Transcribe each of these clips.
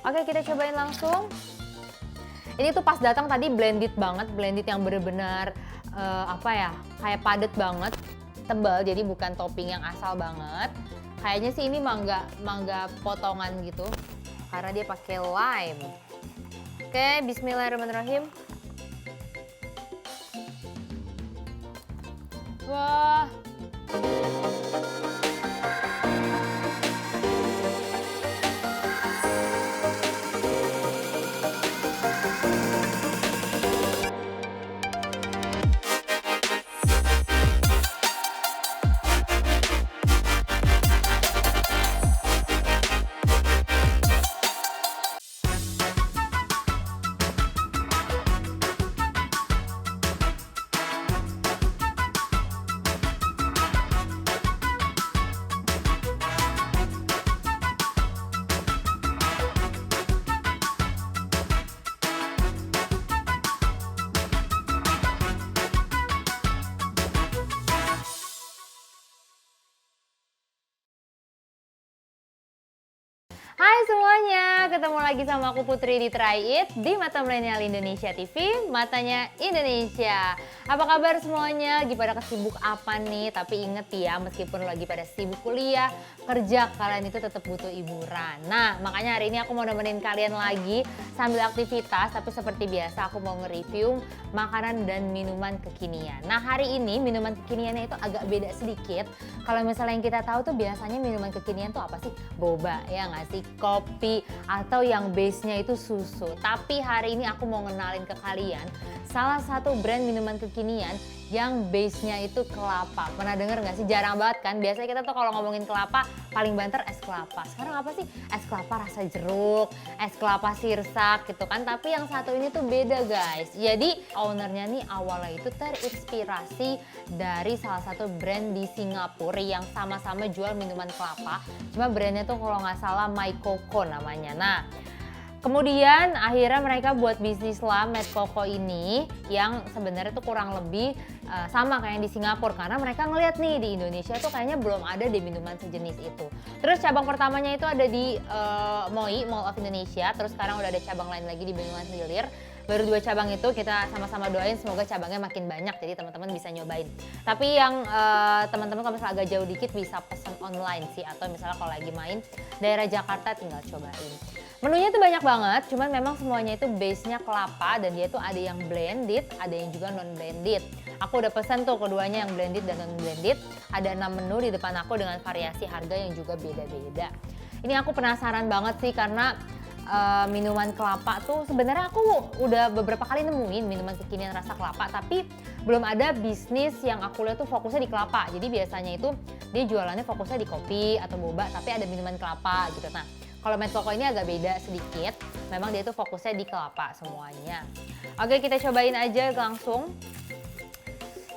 Oke, kita cobain langsung. Ini tuh pas datang tadi blended banget, blended yang bener-bener kayak padet banget, tebal, jadi bukan topping yang asal banget. Kayaknya sih ini mangga potongan gitu, karena dia pakai lime. Oke, bismillahirrahmanirrahim. Wah. Hai semuanya, ketemu lagi sama aku Putri di Try It di Mata Milenial Indonesia TV, matanya Indonesia. Apa kabar semuanya? Lagi pada kesibuk apa nih? Tapi inget ya, meskipun lagi pada sibuk kuliah, kerja, kalian itu tetap butuh hiburan. Nah, makanya hari ini aku mau nemenin kalian lagi sambil aktivitas, tapi seperti biasa aku mau nge-review makanan dan minuman kekinian. Nah, hari ini minuman kekiniannya itu agak beda sedikit. Kalau misalnya yang kita tahu tuh biasanya minuman kekinian tuh apa sih? Boba, ya nggak sih? Kopi, atau yang base-nya itu susu. Tapi hari ini aku mau ngenalin ke kalian salah satu brand minuman kekinian yang base-nya itu kelapa. Pernah denger nggak sih? Jarang banget kan? Biasanya kita tuh kalau ngomongin kelapa paling banter es kelapa. Sekarang apa sih? Es kelapa rasa jeruk, es kelapa sirsak gitu kan. Tapi yang satu ini tuh beda guys. Jadi ownernya nih awalnya itu terinspirasi dari salah satu brand di Singapura yang sama-sama jual minuman kelapa. Cuma brandnya tuh kalau nggak salah My Coco namanya. Nah, kemudian akhirnya mereka buat bisnis lah Mad Coco ini yang sebenarnya tuh kurang lebih sama kayak yang di Singapura, karena mereka ngeliat nih di Indonesia tuh kayaknya belum ada deh minuman sejenis itu. Terus cabang pertamanya itu ada di MOI, Mall of Indonesia, terus sekarang udah ada cabang lain lagi di Bendungan Hilir. Baru 2 cabang itu kita sama-sama doain semoga cabangnya makin banyak jadi teman-teman bisa nyobain. Tapi yang teman-teman kalau misalnya agak jauh dikit bisa pesen online sih, atau misalnya kalau lagi main daerah Jakarta tinggal cobain. Menunya tuh banyak banget, cuman memang semuanya itu base-nya kelapa dan dia tuh ada yang blended, ada yang juga non-blended. Aku udah pesan tuh keduanya yang blended dan non-blended. Ada 6 menu di depan aku dengan variasi harga yang juga beda-beda. Ini aku penasaran banget sih karena minuman kelapa tuh sebenarnya aku udah beberapa kali nemuin minuman kekinian rasa kelapa, tapi belum ada bisnis yang aku lihat tuh fokusnya di kelapa. Jadi biasanya itu dia jualannya fokusnya di kopi atau boba, tapi ada minuman kelapa gitu. Nah, kalau Mad Coco ini agak beda sedikit, memang dia tuh fokusnya di kelapa semuanya. Oke, kita cobain aja langsung.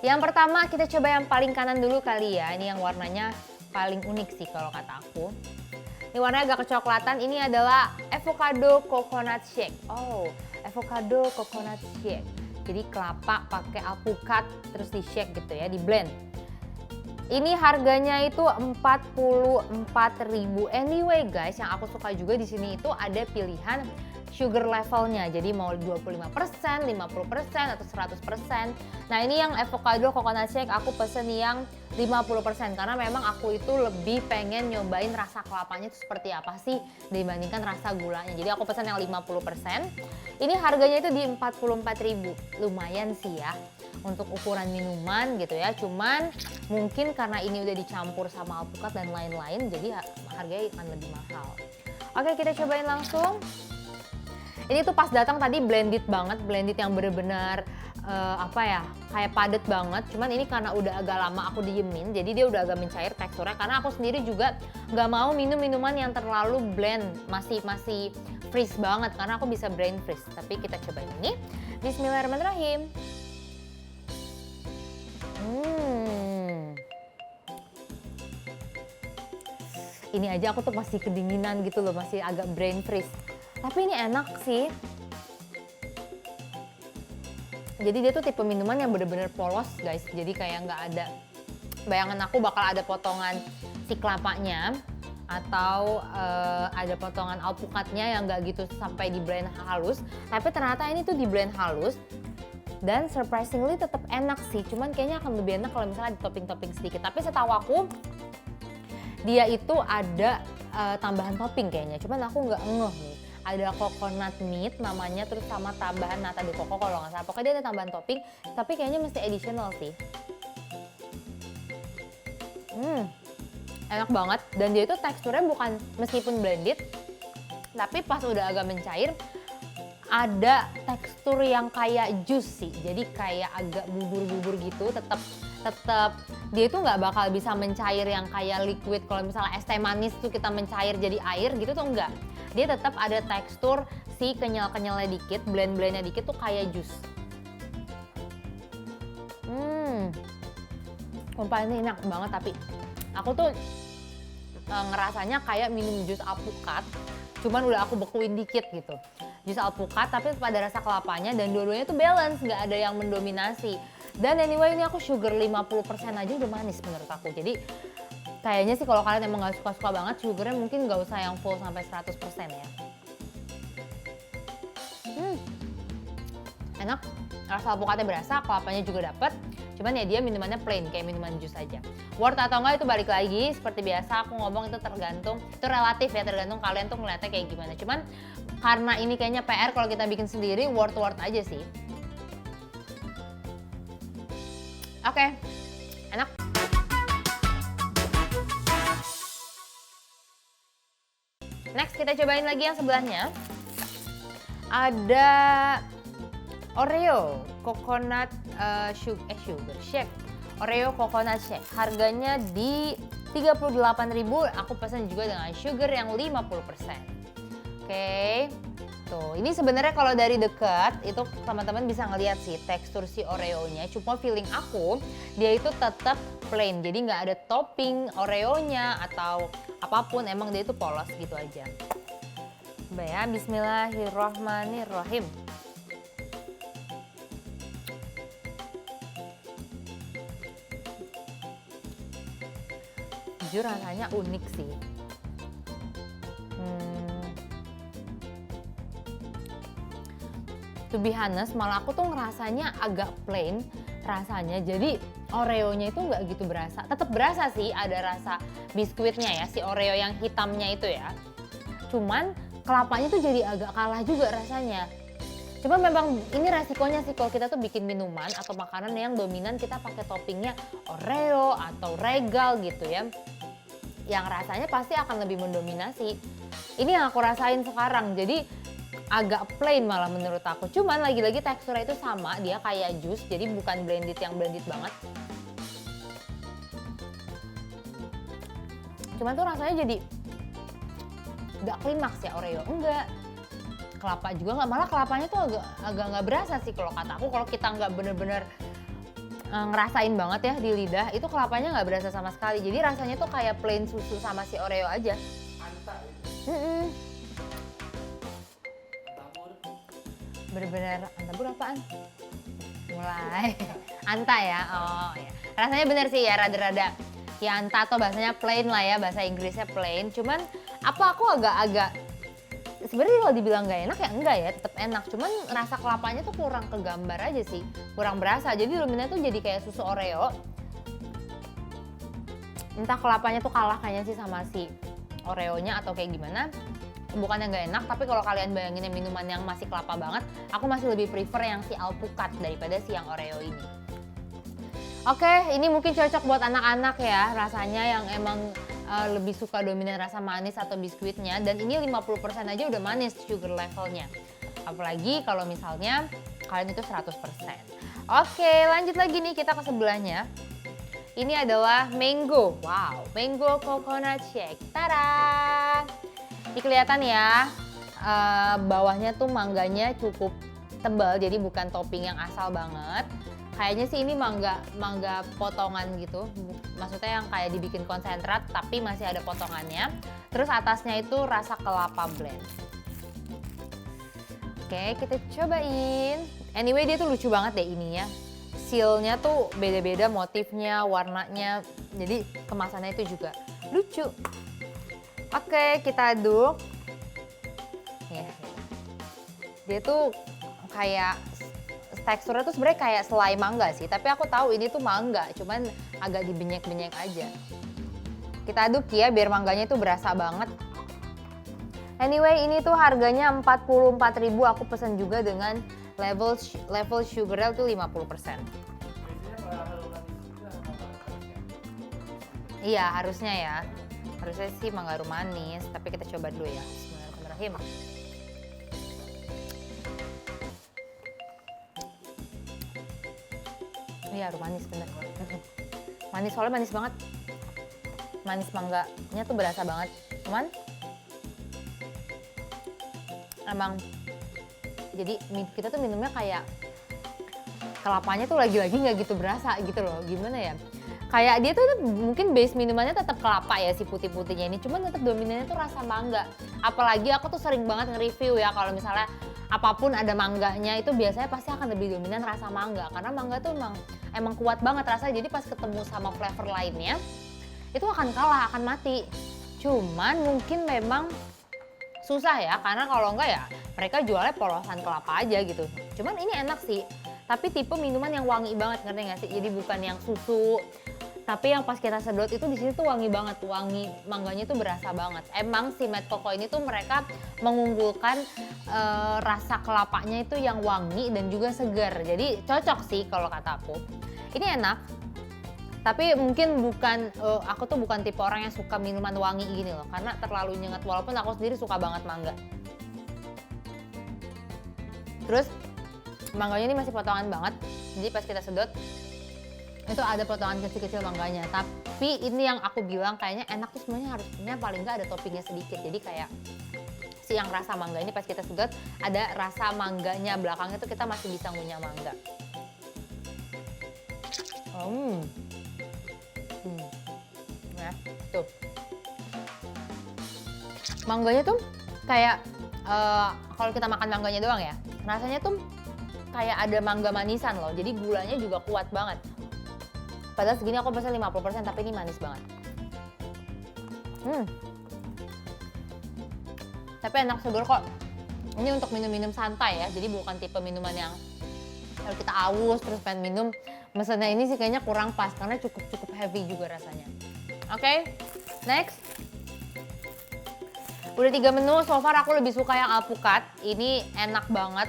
Yang pertama kita coba yang paling kanan dulu kali ya, ini yang warnanya paling unik sih kalau kata aku. Ini warnanya agak kecoklatan, ini adalah avocado coconut shake. Oh, avocado coconut shake. Jadi kelapa pakai alpukat terus di shake gitu ya, di blend. Ini harganya itu 44.000. Anyway guys, yang aku suka juga di sini itu ada pilihan sugar levelnya. Jadi mau 25%, 50% atau 100%. Nah, ini yang avocado coconut shake aku pesen yang 50% karena memang aku itu lebih pengen nyobain rasa kelapanya itu seperti apa sih dibandingkan rasa gulanya. Jadi aku pesen yang 50%. Ini harganya itu di 44.000. Lumayan sih ya untuk ukuran minuman gitu ya. Cuman mungkin karena ini udah dicampur sama alpukat dan lain-lain jadi harganya akan lebih mahal. Oke, kita cobain langsung. Ini tuh pas datang tadi blended banget, blended yang bener-bener kayak padet banget. Cuman ini karena udah agak lama aku diemin, jadi dia udah agak mencair teksturnya. Karena aku sendiri juga nggak mau minum minuman yang terlalu blend, masih freeze banget. Karena aku bisa brain freeze. Tapi kita cobain ini. Bismillahirrahmanirrahim. Ini aja aku tuh masih kedinginan gitu loh, masih agak brain freeze. Tapi ini enak sih. Jadi dia tuh tipe minuman yang bener-bener polos guys. Jadi kayak nggak ada, bayangan aku bakal ada potongan si kelapanya atau ada potongan alpukatnya yang nggak gitu sampai di blend halus. Tapi ternyata ini tuh di blend halus dan surprisingly tetap enak sih. Cuman kayaknya akan lebih enak kalau misalnya di topping-topping sedikit. Tapi setahu aku dia itu ada tambahan topping kayaknya. Cuman aku nggak ngeh nih. Ada coconut meat namanya, terus sama tambahan nata de coco kalau nggak salah. Pokoknya dia ada tambahan topping, tapi kayaknya mesti additional sih. Enak banget, dan dia itu teksturnya bukan, meskipun blended, tapi pas udah agak mencair ada tekstur yang kayak jus sih, jadi kayak agak bubur-bubur gitu. Tetap dia itu nggak bakal bisa mencair yang kayak liquid. Kalau misalnya es teh manis tuh kita mencair jadi air gitu tuh enggak, dia tetap ada tekstur si kenyal-kenyalnya dikit, blend-blendnya dikit tuh kayak jus. Sumpah ini enak banget, tapi aku tuh ngerasanya kayak minum jus alpukat, cuman udah aku bekuin dikit gitu. Jus alpukat tapi pada rasa kelapanya, dan dua-duanya tuh balance, nggak ada yang mendominasi. Dan anyway ini aku sugar 50% aja udah manis menurut aku. Jadi kayaknya sih kalau kalian emang nggak suka-suka banget sugarnya, mungkin nggak usah yang full sampai 100% ya. Enak, rasa alpukatnya berasa, kelapanya juga dapet. Cuman ya dia minumannya plain, kayak minuman jus aja. Worth atau enggak itu balik lagi, seperti biasa aku ngomong itu tergantung, itu relatif ya, tergantung kalian tuh ngeliatnya kayak gimana. Cuman karena ini kayaknya PR kalau kita bikin sendiri, worth aja sih. Oke, enak. Next kita cobain lagi yang sebelahnya. Ada Oreo coconut sugar shake. Oreo coconut shake. Harganya di 38.000. Aku pesan juga dengan sugar yang 50%. Oke. Tuh, ini sebenarnya kalau dari dekat itu teman-teman bisa ngeliat sih tekstur si Oreo-nya. Cuma feeling aku dia itu tetap plain. Jadi nggak ada topping Oreo-nya atau apapun, emang dia itu polos gitu aja. Coba ya, bismillahirrahmanirrahim. Jujur rasanya unik sih. To be honest, malah aku tuh ngerasanya agak plain rasanya. Jadi Oreo-nya itu nggak gitu berasa. Tetap berasa sih, ada rasa biskuitnya ya, si Oreo yang hitamnya itu ya. Cuman kelapanya tuh jadi agak kalah juga rasanya. Cuma memang ini resikonya sih kalau kita tuh bikin minuman atau makanan yang dominan kita pakai toppingnya Oreo atau Regal gitu ya. Yang rasanya pasti akan lebih mendominasi. Ini yang aku rasain sekarang. Jadi agak plain malah menurut aku. Cuman lagi-lagi teksturnya itu sama, dia kayak jus, jadi bukan blended yang blended banget. Cuman tuh rasanya jadi nggak klimaks ya Oreo, enggak. Kelapa juga nggak, malah kelapanya tuh agak nggak berasa sih kalau kata aku. Kalau kita nggak bener-bener ngerasain banget ya di lidah, itu kelapanya nggak berasa sama sekali. Jadi rasanya tuh kayak plain susu sama si Oreo aja. Bener-bener antabur apaan? Mulai anta ya, oh ya. Rasanya bener sih ya, rada-rada ya anta atau bahasanya plain lah ya, bahasa Inggrisnya plain. Cuman apa aku agak-agak sebenarnya kalau dibilang nggak enak ya enggak ya, tetap enak. Cuman rasa kelapanya tuh kurang kegambar aja sih, kurang berasa. Jadi dominannya tuh jadi kayak susu Oreo. Entah kelapanya tuh kalah kayaknya sih sama si Oreo-nya atau kayak gimana. Bukannya nggak enak, tapi kalau kalian bayangin minuman yang masih kelapa banget, aku masih lebih prefer yang si alpukat daripada si yang Oreo ini. Oke, ini mungkin cocok buat anak-anak ya, rasanya yang emang lebih suka dominan rasa manis atau biskuitnya. Dan ini 50% aja udah manis sugar levelnya. Apalagi kalau misalnya kalian itu 100%. Oke, lanjut lagi nih kita ke sebelahnya. Ini adalah mango. Wow, mango coconut shake. Tada! Ini kelihatan ya, bawahnya tuh mangganya cukup tebal, jadi bukan topping yang asal banget. Kayaknya sih ini mangga potongan gitu, maksudnya yang kayak dibikin konsentrat tapi masih ada potongannya. Terus atasnya itu rasa kelapa blend. Oke, kita cobain. Anyway dia tuh lucu banget deh ininya. Sealnya tuh beda-beda motifnya, warnanya, jadi kemasannya itu juga lucu. Oke, kita aduk. Ya, dia tuh kayak teksturnya tuh sebenarnya kayak selai mangga sih, tapi aku tahu ini tuh mangga, cuman agak dibenyek-benyek aja. Kita aduk ya biar mangganya itu berasa banget. Anyway, ini tuh harganya 44.000, aku pesen juga dengan level sugarnya tuh 50%. Iya, harusnya ya. Harusnya sih mangga harum manis, tapi kita coba dulu ya. Bismillahirrahmanirrahim. Iya, harum manis bener. Manis, soalnya manis banget. Manis mangganya tuh berasa banget. Cuman emang jadi kita tuh minumnya kayak kelapanya tuh lagi-lagi nggak gitu berasa gitu loh. Gimana ya? Kayak dia tuh mungkin base minumannya tetap kelapa ya si putih-putihnya ini, cuman tetap dominannya tuh rasa mangga. Apalagi aku tuh sering banget nge-review ya kalau misalnya apapun ada mangganya itu biasanya pasti akan lebih dominan rasa mangga, karena mangga tuh emang kuat banget rasanya. Jadi pas ketemu sama flavor lainnya itu akan kalah, akan mati. Cuman mungkin memang susah ya, karena kalau enggak ya mereka jualnya polosan kelapa aja gitu. Cuman ini enak sih, tapi tipe minuman yang wangi banget, ngerti nggak sih? Jadi bukan yang susu, tapi yang pas kita sedot itu di sini tuh wangi banget, wangi mangganya tuh berasa banget. Emang si Mad Coco ini tuh mereka mengunggulkan rasa kelapanya itu yang wangi dan juga segar. Jadi cocok sih kalau kata aku. Ini enak, tapi mungkin bukan aku tuh bukan tipe orang yang suka minuman wangi gini loh, karena terlalu nyengat. Walaupun aku sendiri suka banget mangga. Terus mangganya ini masih potongan banget, jadi pas kita sedot itu ada potongan kecil-kecil mangganya. Tapi ini yang aku bilang kayaknya enak tuh semuanya harusnya paling nggak ada toppingnya sedikit. Jadi kayak si yang rasa mangga ini pas kita sedot ada rasa mangganya, belakangnya tuh kita masih bisa ngunyah mangga. Nah, tuh. Mangganya tuh kayak kalau kita makan mangganya doang ya, rasanya tuh kayak ada mangga manisan loh. Jadi gulanya juga kuat banget. Padahal segini aku pesen 50%, tapi ini manis banget. Tapi enak, seger kok. Ini untuk minum-minum santai ya, jadi bukan tipe minuman yang kalau kita aus terus pengen minum. Mesennya ini sih kayaknya kurang pas, karena cukup heavy juga rasanya. Oke, next. Udah 3 menu, so far aku lebih suka yang alpukat. Ini enak banget,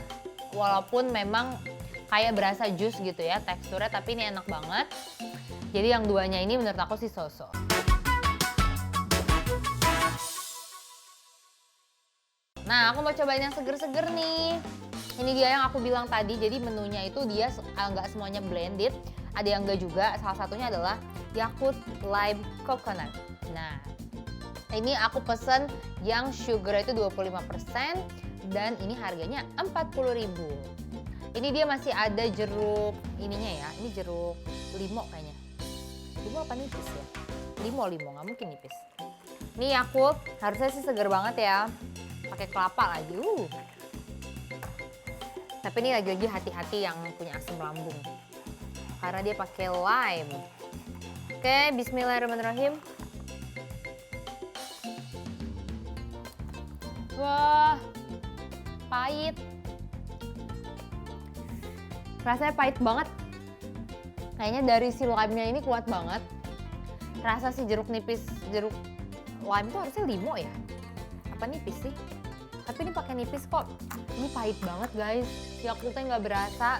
walaupun memang kayak berasa jus gitu ya teksturnya, tapi ini enak banget. Jadi yang duanya ini menurut aku sih so-so. Nah, aku mau cobain yang seger-seger nih. Ini dia yang aku bilang tadi, jadi menunya itu dia nggak semuanya blended. Ada yang enggak juga, salah satunya adalah Yakult Lime Coconut. Nah, ini aku pesen yang sugar itu 25% dan ini harganya 40.000. Ini dia masih ada jeruk ininya ya, ini jeruk limo kayaknya. Limo apa nipis ya? Limo, nggak mungkin nipis. Ini Yakult, harusnya sih seger banget ya. Pakai kelapa lagi. Tapi ini lagi-lagi hati-hati yang punya asam lambung. Karena dia pakai lime. Oke, bismillahirrahmanirrahim. Wah, pahit. Rasanya pahit banget. Kayaknya dari si lime-nya ini kuat banget. Rasa si jeruk lime itu harusnya limo ya? Apa nipis sih? Tapi ini pakai nipis kok. Ini pahit banget guys. Yakultnya nggak berasa.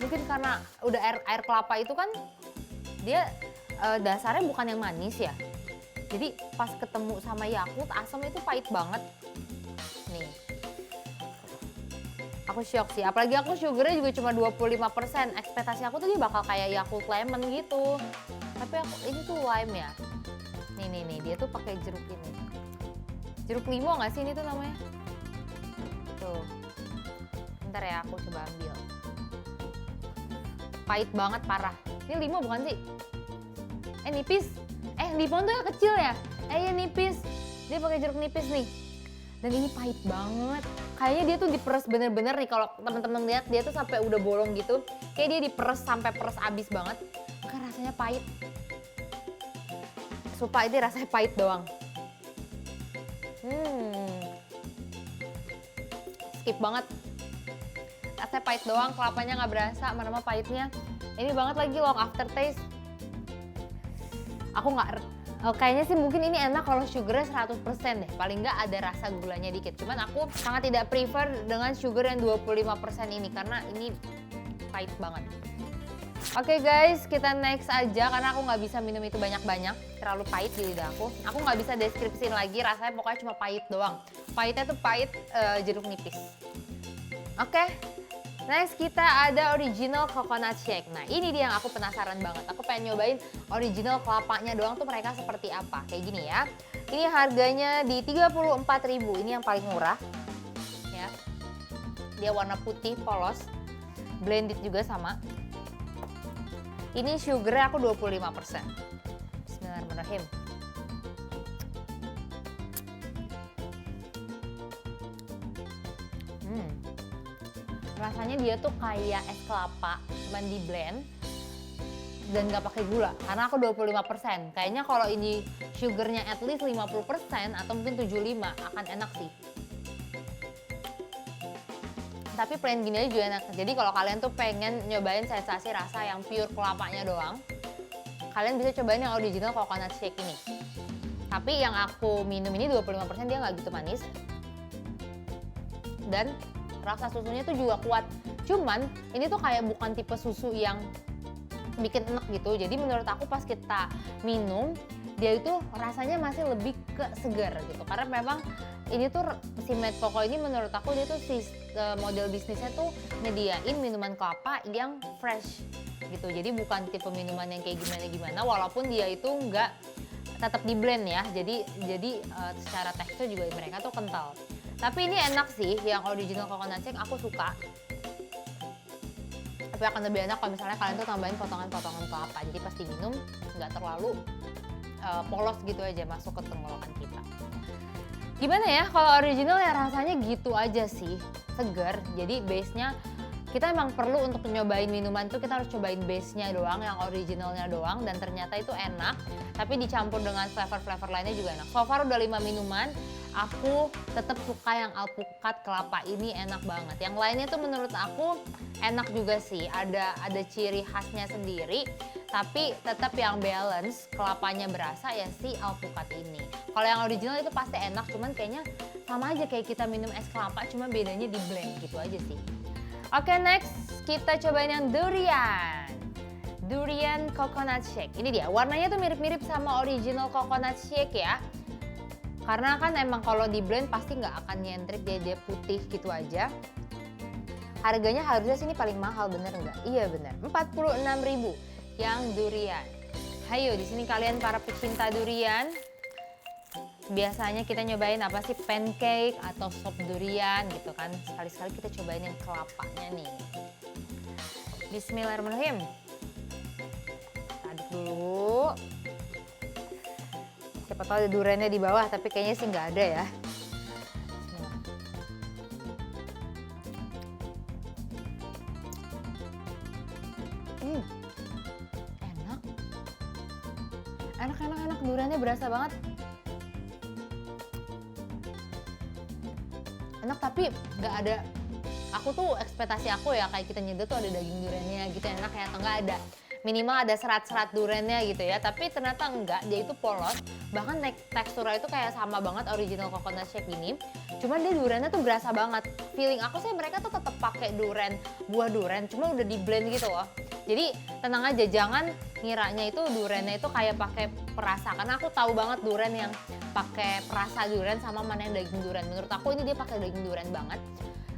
Mungkin karena udah air kelapa itu kan dia dasarnya bukan yang manis ya. Jadi pas ketemu sama Yakult, asam itu pahit banget. Nih. Aku shock sih, apalagi aku sugarnya juga cuma 25%. Ekspektasi aku tuh dia bakal kayak Yakult Lemon gitu. Tapi ini tuh lime ya. Nih, dia tuh pakai jeruk ini. Jeruk limo nggak sih ini tuh namanya? Tuh. Bentar ya, aku coba ambil. Pahit banget, parah. Ini limo bukan sih? Nipis. Limon tuh yang kecil ya? Ya nipis. Dia pakai jeruk nipis nih. Dan ini pahit banget. Kayaknya dia tuh diperes bener-bener nih, kalau teman-teman lihat dia tuh sampai udah bolong gitu. Kayak dia diperes sampai peres abis banget. Makanya rasanya pahit. Sumpah ini rasanya pahit doang. Skip banget. Rasanya pahit doang, kelapanya nggak berasa, mana pahitnya. Ini banget lagi long aftertaste. Aku nggak, kayaknya sih mungkin ini enak kalau sugarnya 100% deh. Paling nggak ada rasa gulanya dikit. Cuman aku sangat tidak prefer dengan sugar yang 25% ini karena ini pahit banget. Oke guys, kita next aja karena aku nggak bisa minum itu banyak-banyak, terlalu pahit di lidah aku. Aku nggak bisa deskripsiin lagi, rasanya pokoknya cuma pahit doang. Pahitnya tuh pahit jeruk nipis. Oke, next kita ada original coconut shake. Nah ini dia yang aku penasaran banget. Aku pengen nyobain original kelapanya doang tuh mereka seperti apa. Kayak gini ya. Ini harganya di 34.000. Ini yang paling murah. Ya. Dia warna putih polos. Blended juga sama. Ini sugarnya aku 25%. Bismillahirrahmanirrahim. Rasanya dia tuh kayak es kelapa, cuman di blend dan nggak pakai gula. Karena aku 25%. Kayaknya kalau ini sugarnya at least 50% atau mungkin 75 akan enak sih. Tapi plain gini aja juga enak. Jadi kalau kalian tuh pengen nyobain sensasi rasa yang pure kelapanya doang, kalian bisa cobain yang original coconut shake ini. Tapi yang aku minum ini 25% dia nggak gitu manis. Dan rasa susunya tuh juga kuat. Cuman ini tuh kayak bukan tipe susu yang bikin enak gitu. Jadi menurut aku pas kita minum, dia itu rasanya masih lebih ke segar gitu. Karena memang ini tuh si Made Coco ini menurut aku dia tuh model bisnisnya tuh nyediain minuman kelapa yang fresh gitu. Jadi bukan tipe minuman yang kayak gimana-gimana walaupun dia itu nggak tetap di blend ya. Jadi secara tekstur juga mereka tuh kental. Tapi ini enak sih yang original coconut shake aku suka. Tapi akan lebih enak kalau misalnya kalian tuh tambahin potongan-potongan kelapa. Jadi pas diminum nggak terlalu polos gitu aja masuk ke tenggorokan kita. Gimana ya kalau original ya rasanya gitu aja sih, segar. Jadi base-nya kita emang perlu untuk nyobain minuman tuh kita harus cobain base-nya doang, yang originalnya doang dan ternyata itu enak. Tapi dicampur dengan flavor-flavor lainnya juga enak. So far udah 5 minuman, aku tetap suka yang alpukat kelapa ini enak banget. Yang lainnya tuh menurut aku enak juga sih, ada ciri khasnya sendiri. Tapi tetap yang balance, kelapanya berasa ya si alpukat ini. Kalau yang original itu pasti enak, cuman kayaknya sama aja kayak kita minum es kelapa, cuma bedanya di blend gitu aja sih. Oke, next kita cobain yang durian. Durian coconut shake. Ini dia, warnanya tuh mirip-mirip sama original coconut shake ya. Karena kan emang kalau di blend pasti nggak akan nyentrik, dia putih gitu aja. Harganya harusnya sini paling mahal, bener nggak? Iya bener, 46.000 yang durian. Hayo di sini kalian para pecinta durian. Biasanya kita nyobain apa sih, pancake atau sop durian gitu kan. Sekali-sekali kita cobain yang kelapanya nih. Bismillahirrahmanirrahim. Aduk dulu. Siapa tahu ada duriannya di bawah, tapi kayaknya sih nggak ada ya. Enak, duriannya berasa banget. Enak tapi nggak ada, aku tuh ekspektasi aku ya kayak kita nyedot tuh ada daging duriannya gitu, enak ya, atau nggak ada minimal ada serat-serat duriannya gitu ya. Tapi ternyata enggak, dia itu polos, bahkan teksturnya itu kayak sama banget original coconut shake ini. Cuman dia duriannya tuh berasa banget. Feeling aku sih mereka tuh tetap pakai durian, buah durian, cuma udah di blend gitu loh. Jadi tenang aja, jangan ngiranya itu duriannya itu kayak pakai perasa, karena aku tahu banget durian yang pakai perasa durian sama mana yang daging durian. Menurut aku ini dia pakai daging durian banget,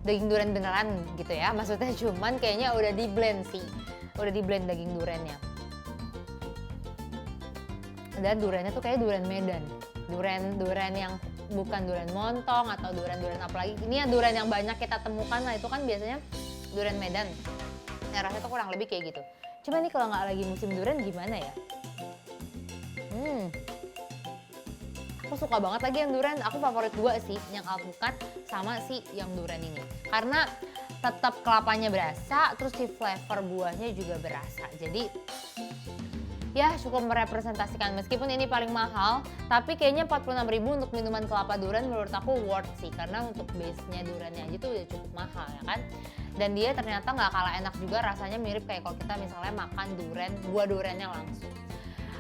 daging durian beneran gitu ya maksudnya, cuman kayaknya udah di blend sih, udah di blend daging duriannya. Dan duriannya tuh kayak durian Medan, durian yang bukan durian montong atau durian apalagi. Ini ya durian yang banyak kita temukan lah, itu kan biasanya durian Medan. Nah, rasanya tuh kurang lebih kayak gitu. Cuma ini kalau nggak lagi musim durian gimana ya? Aku suka banget lagi yang durian. Aku favorit dua sih, yang alpukat sama si yang durian ini. Karena tetap kelapanya berasa, terus si flavor buahnya juga berasa. Jadi ya cukup merepresentasikan. Meskipun ini paling mahal, tapi kayaknya 46.000 untuk minuman kelapa durian menurut aku worth sih. Karena untuk base-nya duriannya aja tuh udah cukup mahal ya kan. Dan dia ternyata nggak kalah enak juga, rasanya mirip kayak kalau kita misalnya makan durian, buah duriannya langsung.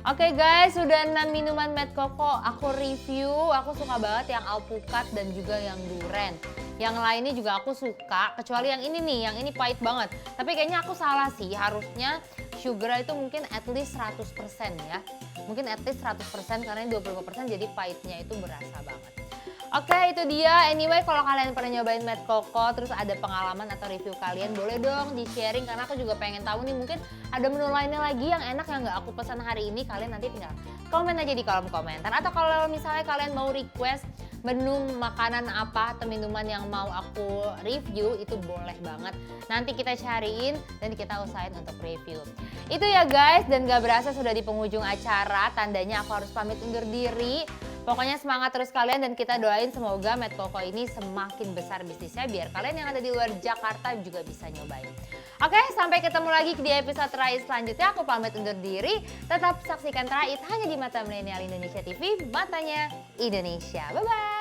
Oke guys, sudah 6 minuman Met Coco aku review. Aku suka banget yang alpukat dan juga yang duren. Yang lainnya juga aku suka, kecuali yang ini nih, yang ini pahit banget. Tapi kayaknya aku salah sih, harusnya sugar itu mungkin at least 100% ya. Mungkin at least 100% karena ini 25% jadi pahitnya itu berasa banget. Oke, itu dia. Anyway, kalau kalian pernah nyobain Met Coco, terus ada pengalaman atau review kalian, boleh dong di-sharing karena aku juga pengen tahu nih, mungkin ada menu lainnya lagi yang enak yang nggak aku pesan hari ini. Kalian nanti tinggal komen aja di kolom komentar. Atau kalau misalnya kalian mau request menu makanan apa atau minuman yang mau aku review, itu boleh banget. Nanti kita cariin dan kita usahain untuk review. Itu ya guys, dan gak berasa sudah di penghujung acara. Tandanya aku harus pamit undur diri. Pokoknya semangat terus kalian dan kita doain semoga Met Coco ini semakin besar bisnisnya biar kalian yang ada di luar Jakarta juga bisa nyobain. Oke, sampai ketemu lagi di episode Try It selanjutnya. Aku pamit undur diri. Tetap saksikan Try It hanya di Mata Milenial Indonesia TV, matanya Indonesia. Bye-bye.